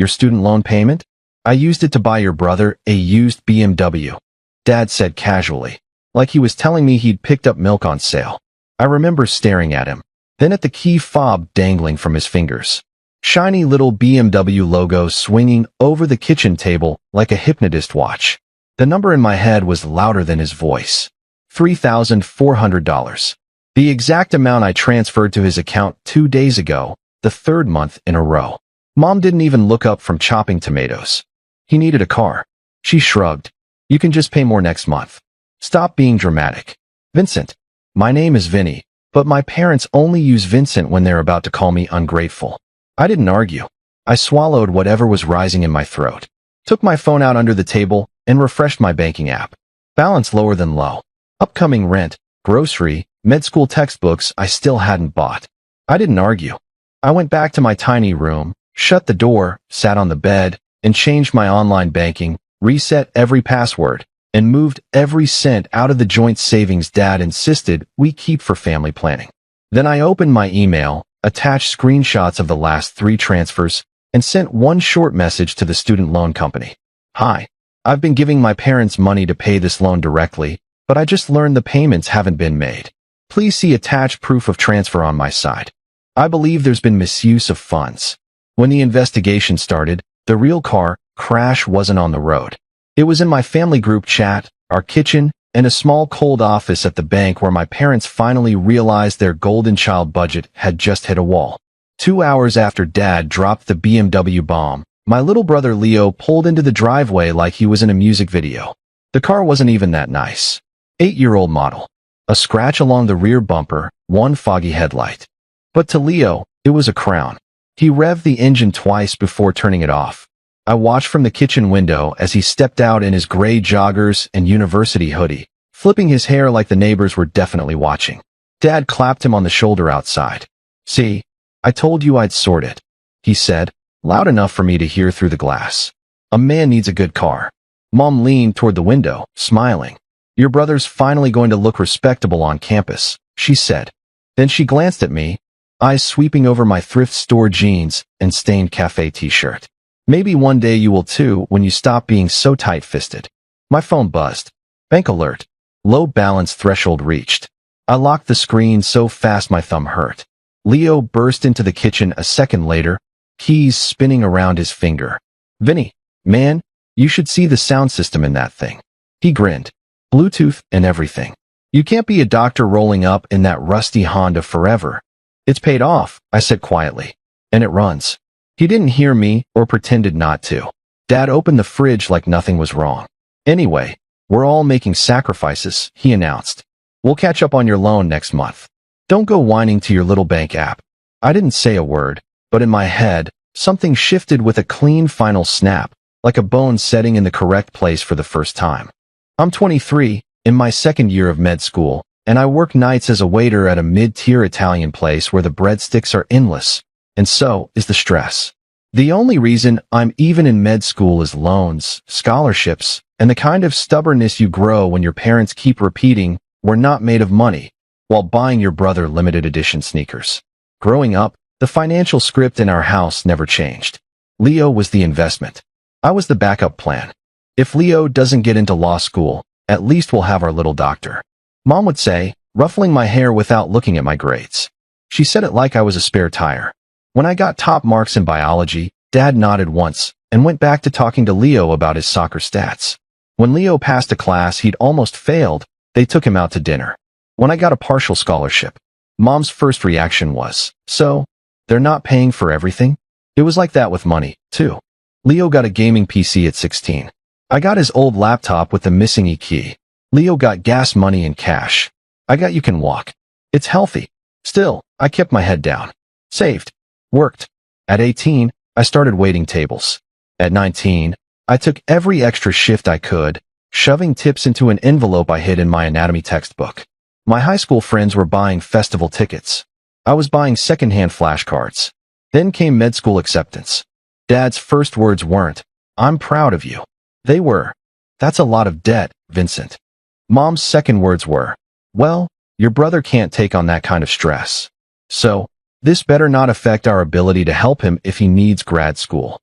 Your student loan payment? I used it to buy your brother a used BMW. Dad said casually, like he was telling me he'd picked up milk on sale. I remember staring at him, then at the key fob dangling from his fingers. Shiny little BMW logo swinging over the kitchen table like a hypnotist watch. The number in my head was louder than his voice. $3,400. The exact amount I transferred to his account 2 days ago, the third month in a row. Mom didn't even look up from chopping tomatoes. He needed a car. She shrugged. You can just pay more next month. Stop being dramatic. Vincent. My name is Vinny, but my parents only use Vincent when they're about to call me ungrateful. I didn't argue. I swallowed whatever was rising in my throat, took my phone out under the table, and refreshed my banking app. Balance lower than low. Upcoming rent, grocery, med school textbooks I still hadn't bought. I didn't argue. I went back to my tiny room, shut the door, sat on the bed, and changed my online banking, reset every password, and moved every cent out of the joint savings Dad insisted we keep for family planning. Then I opened my email, attached screenshots of the last 3 transfers, and sent one short message to the student loan company. Hi, I've been giving my parents money to pay this loan directly, but I just learned the payments haven't been made. Please see attached proof of transfer on my side. I believe there's been misuse of funds. When the investigation started, the real car crash wasn't on the road. It was in my family group chat, our kitchen, and a small cold office at the bank where my parents finally realized their golden child budget had just hit a wall. 2 hours after Dad dropped the BMW bomb, my little brother Leo pulled into the driveway like he was in a music video. The car wasn't even that nice. 8-year-old model. A scratch along the rear bumper, one foggy headlight. But to Leo, it was a crown. He revved the engine twice before turning it off. I watched from the kitchen window as he stepped out in his gray joggers and university hoodie, flipping his hair like the neighbors were definitely watching. Dad clapped him on the shoulder outside. See, I told you I'd sort it, he said, loud enough for me to hear through the glass. A man needs a good car. Mom leaned toward the window, smiling. Your brother's finally going to look respectable on campus, she said. Then she glanced at me, eyes sweeping over my thrift store jeans and stained cafe t-shirt. Maybe one day you will too when you stop being so tight-fisted. My phone buzzed. Bank alert. Low balance threshold reached. I locked the screen so fast my thumb hurt. Leo burst into the kitchen a second later, keys spinning around his finger. Vinny, man, you should see the sound system in that thing. He grinned. Bluetooth and everything. You can't be a doctor rolling up in that rusty Honda forever. It's paid off, I said quietly. And it runs. He didn't hear me or pretended not to. Dad opened the fridge like nothing was wrong. Anyway, we're all making sacrifices, he announced. We'll catch up on your loan next month. Don't go whining to your little bank app. I didn't say a word, but in my head, something shifted with a clean final snap, like a bone setting in the correct place for the first time. I'm 23, in my second year of med school, and I work nights as a waiter at a mid-tier Italian place where the breadsticks are endless, and so is the stress. The only reason I'm even in med school is loans, scholarships, and the kind of stubbornness you grow when your parents keep repeating, "We're not made of money," while buying your brother limited edition sneakers. Growing up, the financial script in our house never changed. Leo was the investment. I was the backup plan. If Leo doesn't get into law school, at least we'll have our little doctor. Mom would say, ruffling my hair without looking at my grades. She said it like I was a spare tire. When I got top marks in biology, Dad nodded once and went back to talking to Leo about his soccer stats. When Leo passed a class he'd almost failed, they took him out to dinner. When I got a partial scholarship, Mom's first reaction was, "So, they're not paying for everything?" It was like that with money, too. Leo got a gaming PC at 16. I got his old laptop with the missing E-key. Leo got gas money and cash. I got You Can Walk. It's healthy. Still, I kept my head down. Saved. Worked. At 18, I started waiting tables. At 19, I took every extra shift I could, shoving tips into an envelope I hid in my anatomy textbook. My high school friends were buying festival tickets. I was buying secondhand flashcards. Then came med school acceptance. Dad's first words weren't, "I'm proud of you." They were, "That's a lot of debt, Vincent." Mom's second words were, "Well, your brother can't take on that kind of stress. So, this better not affect our ability to help him if he needs grad school."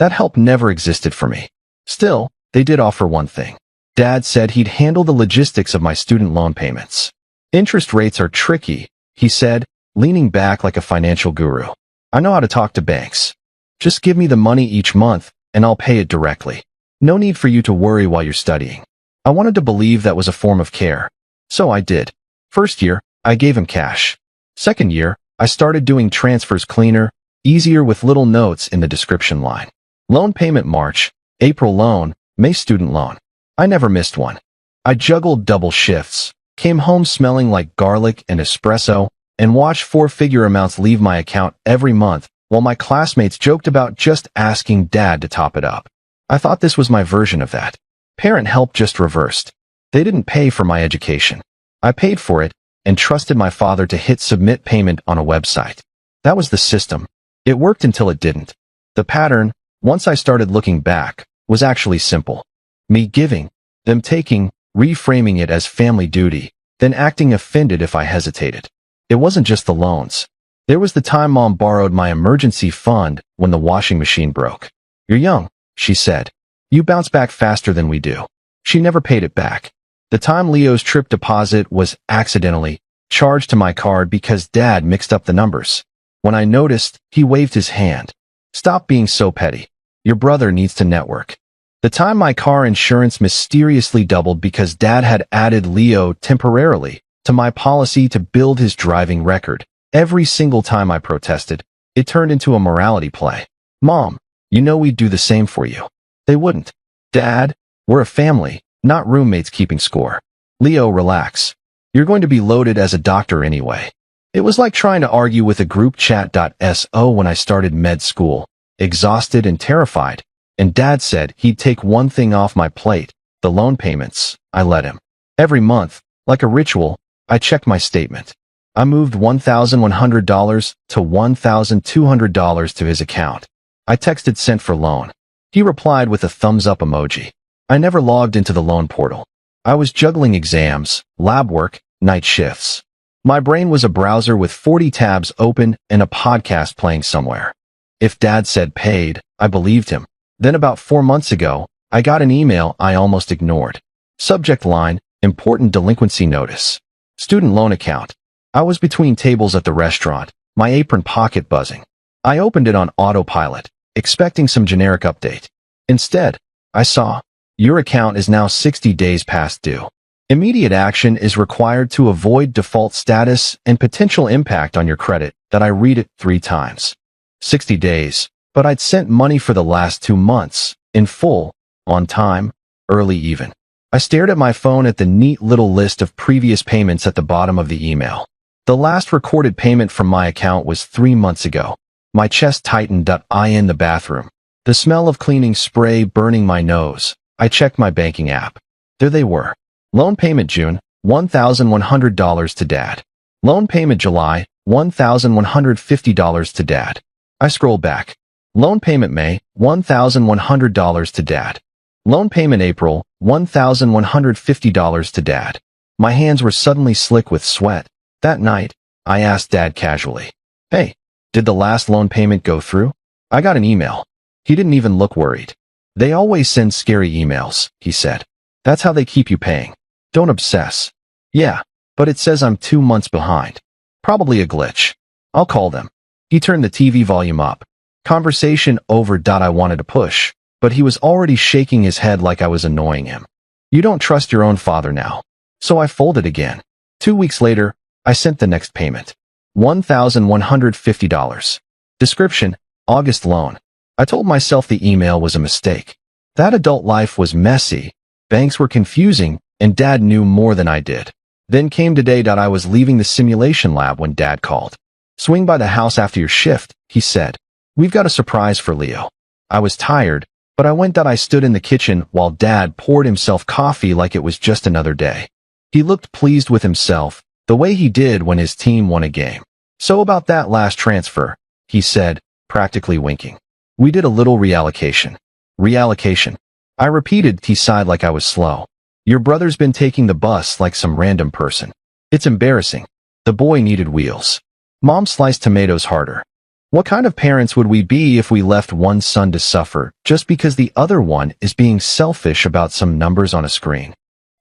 That help never existed for me. Still, they did offer one thing. Dad said he'd handle the logistics of my student loan payments. Interest rates are tricky, he said, leaning back like a financial guru. I know how to talk to banks. Just give me the money each month, and I'll pay it directly. No need for you to worry while you're studying. I wanted to believe that was a form of care. So I did. First year, I gave him cash. Second year, I started doing transfers cleaner, easier with little notes in the description line. Loan payment March, April loan, May student loan. I never missed one. I juggled double shifts, came home smelling like garlic and espresso, and watched four-figure amounts leave my account every month while my classmates joked about just asking Dad to top it up. I thought this was my version of that. Parent help just reversed. They didn't pay for my education. I paid for it and trusted my father to hit submit payment on a website. That was the system. It worked until it didn't. The pattern, once I started looking back, was actually simple. Me giving, them taking, reframing it as family duty, then acting offended if I hesitated. It wasn't just the loans. There was the time Mom borrowed my emergency fund when the washing machine broke. You're young, she said. You bounce back faster than we do. She never paid it back. The time Leo's trip deposit was accidentally charged to my card because Dad mixed up the numbers. When I noticed, he waved his hand. Stop being so petty. Your brother needs to network. The time my car insurance mysteriously doubled because Dad had added Leo temporarily to my policy to build his driving record. Every single time I protested, it turned into a morality play. Mom, you know we'd do the same for you. They wouldn't. Dad, we're a family, not roommates keeping score. Leo, relax. You're going to be loaded as a doctor anyway. It was like trying to argue with a group chat.so when I started med school, exhausted and terrified, and Dad said he'd take one thing off my plate, the loan payments. I let him. Every month, like a ritual, I checked my statement. I moved $1,100 to $1,200 to his account. I texted sent for loan. He replied with a thumbs up emoji. I never logged into the loan portal. I was juggling exams, lab work, night shifts. My brain was a browser with 40 tabs open and a podcast playing somewhere. If Dad said paid, I believed him. Then about 4 months ago, I got an email I almost ignored. Subject line, important delinquency notice. Student loan account. I was between tables at the restaurant, my apron pocket buzzing. I opened it on autopilot, expecting some generic update. Instead, I saw, your account is now 60 days past due. Immediate action is required to avoid default status and potential impact on your credit. That I read it 3 times. 60 days, but I'd sent money for the last 2 months, in full, on time, early even. I stared at my phone at the neat little list of previous payments at the bottom of the email. The last recorded payment from my account was 3 months ago. My chest tightened. I in the bathroom. The smell of cleaning spray burning my nose. I checked my banking app. There they were. Loan payment June, $1,100 to Dad. Loan payment July, $1,150 to Dad. I scrolled back. Loan payment May, $1,100 to Dad. Loan payment April, $1,150 to Dad. My hands were suddenly slick with sweat. That night, I asked Dad casually, "Hey, did the last loan payment go through?" I got an email. He didn't even look worried. "They always send scary emails," he said. "That's how they keep you paying. Don't obsess." "Yeah, but it says I'm 2 months behind. Probably a glitch. I'll call them." He turned the TV volume up. Conversation over. I wanted to push, but he was already shaking his head like I was annoying him. "You don't trust your own father now." So I folded again. 2 weeks later, I sent the next payment. $1,150. Description, August loan. I told myself the email was a mistake. That adult life was messy, banks were confusing, and Dad knew more than I did. Then came today. I was leaving the simulation lab when Dad called. "Swing by the house after your shift," he said. "We've got a surprise for Leo." I was tired, but I went. I stood in the kitchen while Dad poured himself coffee like it was just another day. He looked pleased with himself, the way he did when his team won a game. "So about that last transfer," he said, practically winking. "We did a little reallocation." "Reallocation?" I repeated. He sighed like I was slow. "Your brother's been taking the bus like some random person. It's embarrassing." The boy needed wheels. Mom sliced tomatoes harder. What kind of parents would we be if we left one son to suffer just because the other one is being selfish about some numbers on a screen?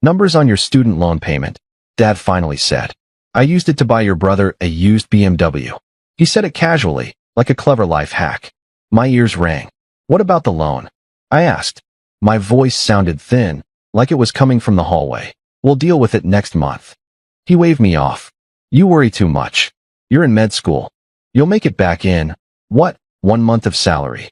Numbers on your student loan payment, Dad finally said. I used it to buy your brother a used BMW. He said it casually, like a clever life hack. My ears rang. What about the loan? I asked. My voice sounded thin, like it was coming from the hallway. We'll deal with it next month. He waved me off. You worry too much. You're in med school. You'll make it back in, 1 month of salary.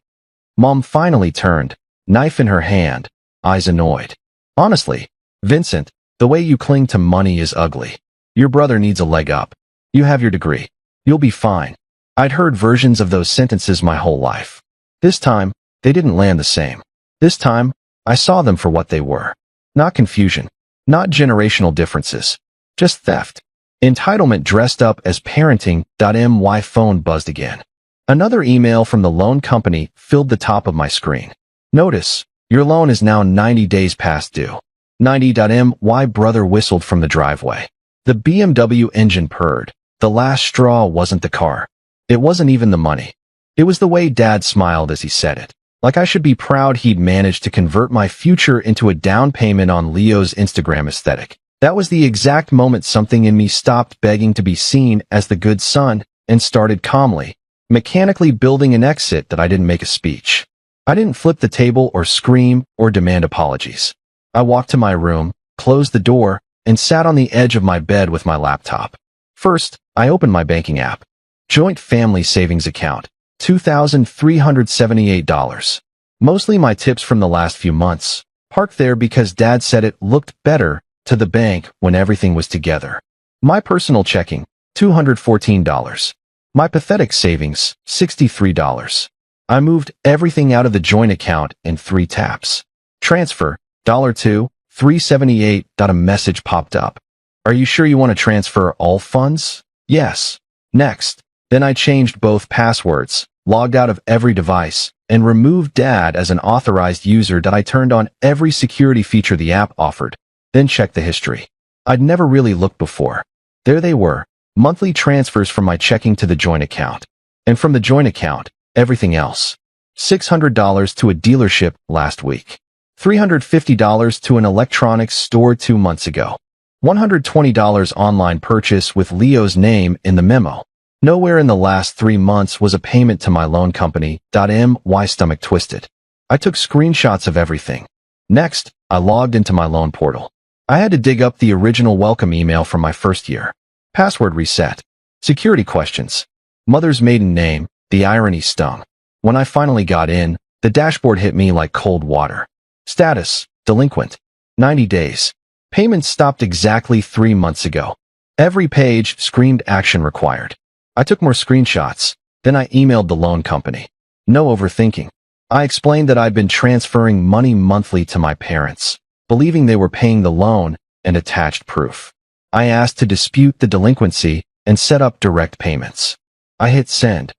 Mom finally turned, knife in her hand, eyes annoyed. Honestly, Vincent, the way you cling to money is ugly. Your brother needs a leg up. You have your degree. You'll be fine. I'd heard versions of those sentences my whole life. This time, they didn't land the same. This time, I saw them for what they were. Not confusion. Not generational differences. Just theft. Entitlement dressed up as parenting. My phone buzzed again. Another email from the loan company filled the top of my screen. Notice, your loan is now 90 days past due. 90. My brother whistled from the driveway. The BMW engine purred. The last straw wasn't the car. It wasn't even the money. It was the way Dad smiled as he said it. Like I should be proud he'd managed to convert my future into a down payment on Leo's Instagram aesthetic. That was the exact moment something in me stopped begging to be seen as the good son and started calmly, mechanically building an exit that I didn't make a speech. I didn't flip the table or scream or demand apologies. I walked to my room, closed the door, and sat on the edge of my bed with my laptop. First, I opened my banking app. Joint family savings account, $2,378. Mostly my tips from the last few months, parked there because Dad said it looked better to the bank when everything was together. My personal checking, $214. My pathetic savings, $63. I moved everything out of the joint account in 3 taps. Transfer, $2,378. A message popped up. Are you sure you want to transfer all funds? Yes. Next. Then I changed both passwords, logged out of every device, and removed Dad as an authorized user. I turned on every security feature the app offered, then checked the history. I'd never really looked before. There they were, monthly transfers from my checking to the joint account. And from the joint account, everything else. $600 to a dealership last week. $350 to an electronics store 2 months ago. $120 online purchase with Leo's name in the memo. Nowhere in the last 3 months was a payment to my loan company. My stomach twisted. I took screenshots of everything. Next, I logged into my loan portal. I had to dig up the original welcome email from my first year. Password reset. Security questions. Mother's maiden name. The irony stung. When I finally got in, the dashboard hit me like cold water. Status, delinquent. 90 days. Payments stopped exactly 3 months ago. Every page screamed action required. I took more screenshots. Then I emailed the loan company. No overthinking. I explained that I'd been transferring money monthly to my parents, believing they were paying the loan, and attached proof. I asked to dispute the delinquency and set up direct payments. I hit send.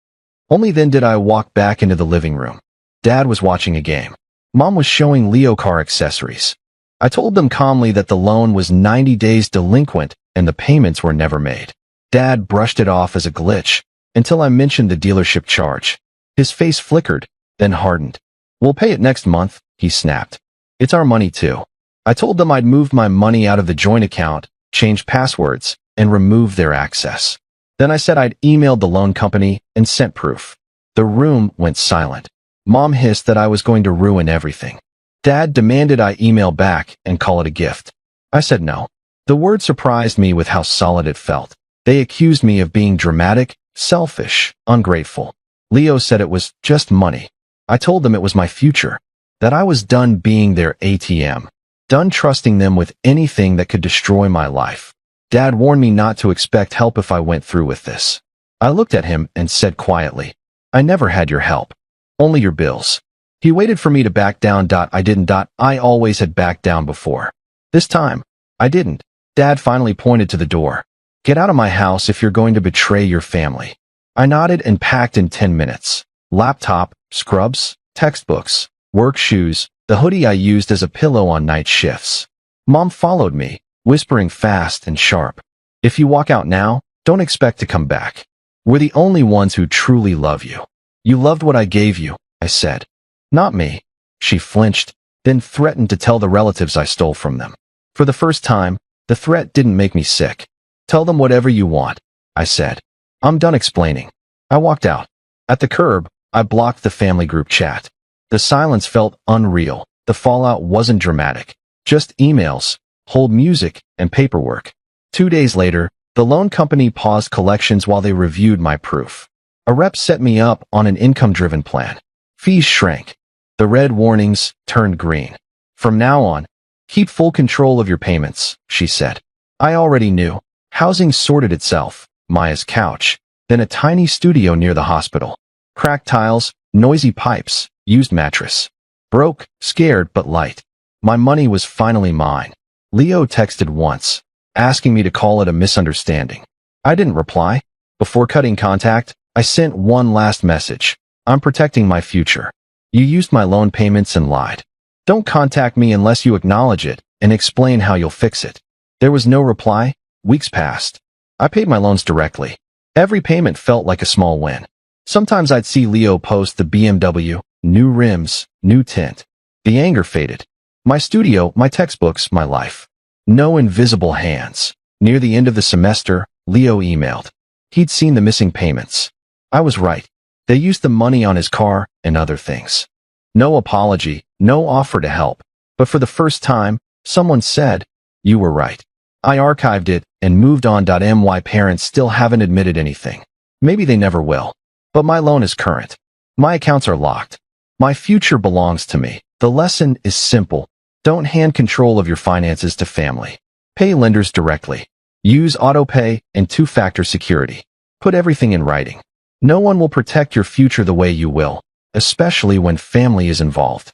Only then did I walk back into the living room. Dad was watching a game. Mom was showing Leo car accessories. I told them calmly that the loan was 90 days delinquent and the payments were never made. Dad brushed it off as a glitch until I mentioned the dealership charge. His face flickered, then hardened. We'll pay it next month, he snapped. It's our money too. I told them I'd moved my money out of the joint account, changed passwords, and removed their access. Then I said I'd emailed the loan company and sent proof. The room went silent. Mom hissed that I was going to ruin everything. Dad demanded I email back and call it a gift. I said no. The word surprised me with how solid it felt. They accused me of being dramatic, selfish, ungrateful. Leo said it was just money. I told them it was my future, that I was done being their ATM, done trusting them with anything that could destroy my life. Dad warned me not to expect help if I went through with this. I looked at him and said quietly, I never had your help, only your bills. He waited for me to back down. I didn't. I always had backed down before. This time, I didn't. Dad finally pointed to the door. Get out of my house if you're going to betray your family. I nodded and packed in 10 minutes. Laptop, scrubs, textbooks, work shoes, the hoodie I used as a pillow on night shifts. Mom followed me, whispering fast and sharp. If you walk out now, don't expect to come back. We're the only ones who truly love you. You loved what I gave you, I said. Not me. She flinched, then threatened to tell the relatives I stole from them. For the first time, the threat didn't make me sick. Tell them whatever you want, I said. I'm done explaining. I walked out. At the curb, I blocked the family group chat. The silence felt unreal. The fallout wasn't dramatic. Just emails, hold music, and paperwork. 2 days later, the loan company paused collections while they reviewed my proof. A rep set me up on an income-driven plan. Fees shrank. The red warnings turned green. From now on, keep full control of your payments, she said. I already knew. Housing sorted itself. Maya's couch, then a tiny studio near the hospital. Cracked tiles, noisy pipes, used mattress. Broke, scared, but light. My money was finally mine. Leo texted once, asking me to call it a misunderstanding. I didn't reply. Before cutting contact, I sent one last message. I'm protecting my future. You used my loan payments and lied. Don't contact me unless you acknowledge it and explain how you'll fix it. There was no reply. Weeks passed. I paid my loans directly. Every payment felt like a small win. Sometimes I'd see Leo post the BMW, new rims, new tint. The anger faded. My studio, my textbooks, my life. No invisible hands. Near the end of the semester, Leo emailed. He'd seen the missing payments. I was right. They used the money on his car and other things. No apology, no offer to help. But for the first time, someone said, "You were right." I archived it and moved on. My parents still haven't admitted anything. Maybe they never will. But my loan is current. My accounts are locked. My future belongs to me. The lesson is simple. Don't hand control of your finances to family. Pay lenders directly. Use autopay and two-factor security. Put everything in writing. No one will protect your future the way you will, especially when family is involved.